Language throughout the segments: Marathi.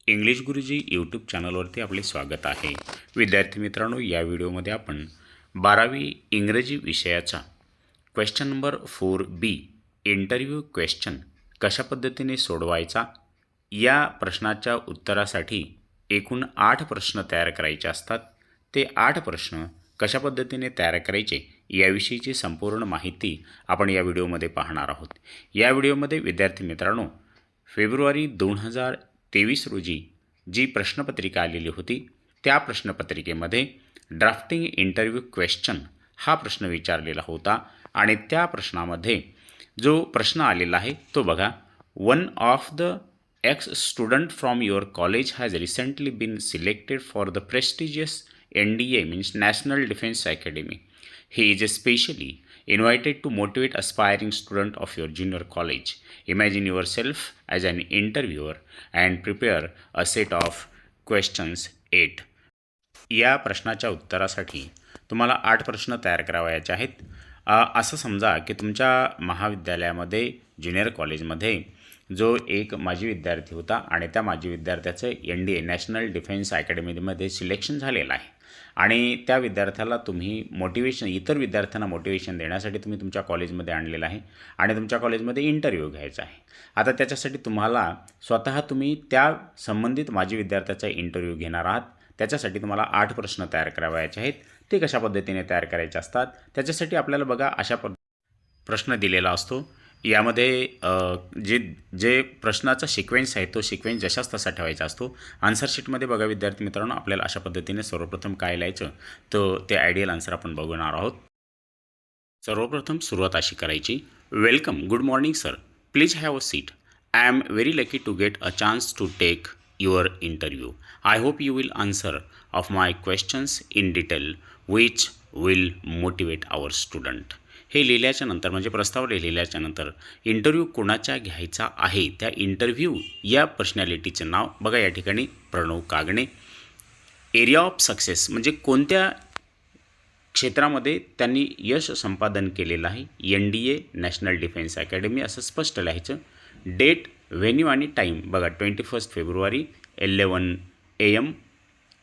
इंग्लिश गुरुजी यूट्यूब चॅनलवरती आपले स्वागत आहे. विद्यार्थी मित्रांनो, या व्हिडिओमध्ये आपण 12वी इंग्रजी विषयाचा question number 4B interview question कशा पद्धतीने सोडवायचा, या प्रश्नाच्या उत्तरासाठी एकूण 8 प्रश्न तयार करायचे असतात. ते 8 प्रश्न कशा पद्धतीने तयार करायचे याविषयीची संपूर्ण माहिती आपण या व्हिडिओमध्ये पाहणार आहोत. या व्हिडिओमध्ये विद्यार्थी मित्रांनो, फेब्रुवारी 2023 रोजी जी प्रश्नपत्रिका आलेली होती त्या प्रश्नपत्रिकेमध्ये ड्राफ्टिंग इंटरव्ह्यू क्वेश्चन हा प्रश्न विचारलेला होता आणि त्या प्रश्नामध्ये जो प्रश्न आलेला आहे तो बघा. One of the ex student from your college has recently been selected for the prestigious NDA means national defence academy. He is especially invited to motivate aspiring student of your junior college. Imagine yourself as an interviewer and prepare a set of questions 8. या प्रश्नाच्या उत्तरासाठी तुम्हाला 8 प्रश्न तयार करावयाचे आहेत. असं समजा की तुमच्या महाविद्यालयामध्ये ज्युनियर कॉलेजमध्ये जो एक माजी विद्यार्थी होता आणि त्या माजी विद्यार्थ्याचं NDA नॅशनल डिफेन्स अकॅडमीमध्ये सिलेक्शन झालेलं आहे आणि त्या विद्यार्थ्याला तुम्ही मोटिवेशन, इतर विद्यार्थ्यांना मोटिवेशन देण्यासाठी तुम्ही तुमच्या कॉलेजमध्ये आणलेलं आहे आणि तुमच्या कॉलेजमध्ये इंटरव्ह्यू घ्यायचा आहे. आता त्याच्यासाठी तुम्हाला स्वतः तुम्ही त्या संबंधित माजी विद्यार्थ्याचा इंटरव्ह्यू घेणार आहात. त्याच्यासाठी तुम्हाला 8 प्रश्न तयार करावयाचे आहेत. ते कशा पद्धतीने तयार करायचे असतात त्याच्यासाठी आपल्याला बघा अशा प्रश्न दिलेला असतो. यामध्ये जे प्रश्नाचा सिक्वेन्स आहे तो सिक्वेन्स जशाच तसा ठेवायचा असतो. आन्सर शीटमध्ये बघा विद्यार्थी मित्रांनो, आपल्याला अशा पद्धतीने सर्वप्रथम काय लिहायचं तर ते आयडियल आन्सर आपण बघणार आहोत. सर्वप्रथम सुरुवात अशी करायची. Welcome, good morning sir, please have a seat. I am very lucky to get a chance to take your interview. I hope you will answer of my questions in detail which will motivate our student. हे लिहिल्याच्या नंतर म्हणजे प्रस्ताव लिहिल्याच्या नंतर इंटरव्ह्यू कोणाचा घ्यायचा आहे त्या इंटरव्ह्यू या पर्सनॅलिटीचं नाव बघा या ठिकाणी Pranav Kagane. Area of success म्हणजे कोणत्या क्षेत्रामध्ये त्यांनी यश संपादन केलेलं आहे, NDA नॅशनल डिफेन्स अकॅडमी असं स्पष्ट लिहायचं. डेट, व्हेन्यू आणि टाईम बघा 21 February 11 AM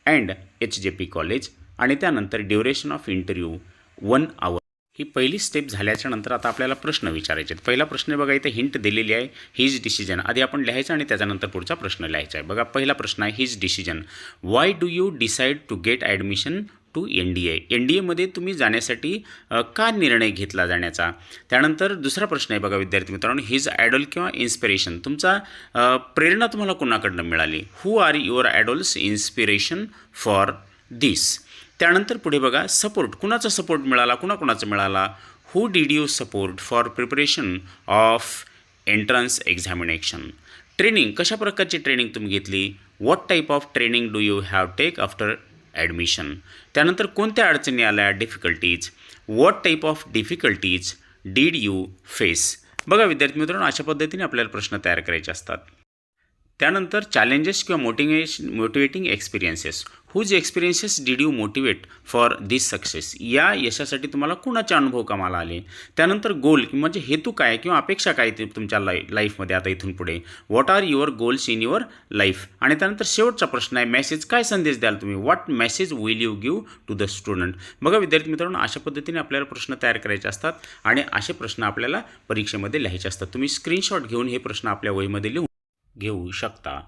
and HJP college आणि त्यानंतर ड्युरेशन ऑफ इंटरव्ह्यू 1 hour. ही पहिली स्टेप झाल्याच्या नंतर आता आपल्याला प्रश्न विचारायचे आहेत. पहिला प्रश्न बघा इथे हिंट दिलेली आहे, हिज डिसिजन. आधी आपण लिहायचं आणि त्याच्यानंतर पुढचा प्रश्न लिहायचा आहे. बघा पहिला प्रश्न आहे his decision. Why do you decide to get admission to NDA. NDAमध्ये तुम्ही जाण्यासाठी का निर्णय घेतला जाण्याचा. त्यानंतर दुसरा प्रश्न आहे बघा विद्यार्थी मित्रांनो, हिज आयडॉल किंवा इन्स्पिरेशन. तुमचा प्रेरणा तुम्हाला कोणाकडनं मिळाली. Who are your idols inspiration for this. त्यानंतर पुढे बघा सपोर्ट, कुणाचा सपोर्ट मिळाला, कुणाचा मिळाला. Who did you support for preparation of entrance examination. Training, कशा प्रकारची ट्रेनिंग तुम्ही घेतली. What type of training do you have take after admission. त्यानंतर कोणत्या अडचणी आल्या, difficulties. What type of difficulties did you face. बघा विद्यार्थी मित्रांनो, अशा पद्धतीने आपल्याला प्रश्न तयार करायचे असतात. त्यानंतर चॅलेंजेस किंवा motivating experiences. Whose experiences did you motivate for this success. या यशासाठी तुम्हाला कुणाचे अनुभव कामाला आले. त्यानंतर गोल म्हणजे हेतू काय किंवा अपेक्षा काय ते तुमच्या लाईफमध्ये आता इथून पुढे. What are your goals in your life. आणि त्यानंतर शेवटचा प्रश्न आहे मेसेज, काय संदेश द्याल तुम्ही. What message will you give to the student. बघा विद्यार्थी मित्रांनो, अशा पद्धतीने आपल्याला प्रश्न तयार करायचे असतात आणि असे प्रश्न आपल्याला परीक्षेमध्ये लिहायचे असतात. तुम्ही स्क्रीनशॉट घेऊन हे प्रश्न आपल्या वहीमध्ये लिहून घेऊ शकता.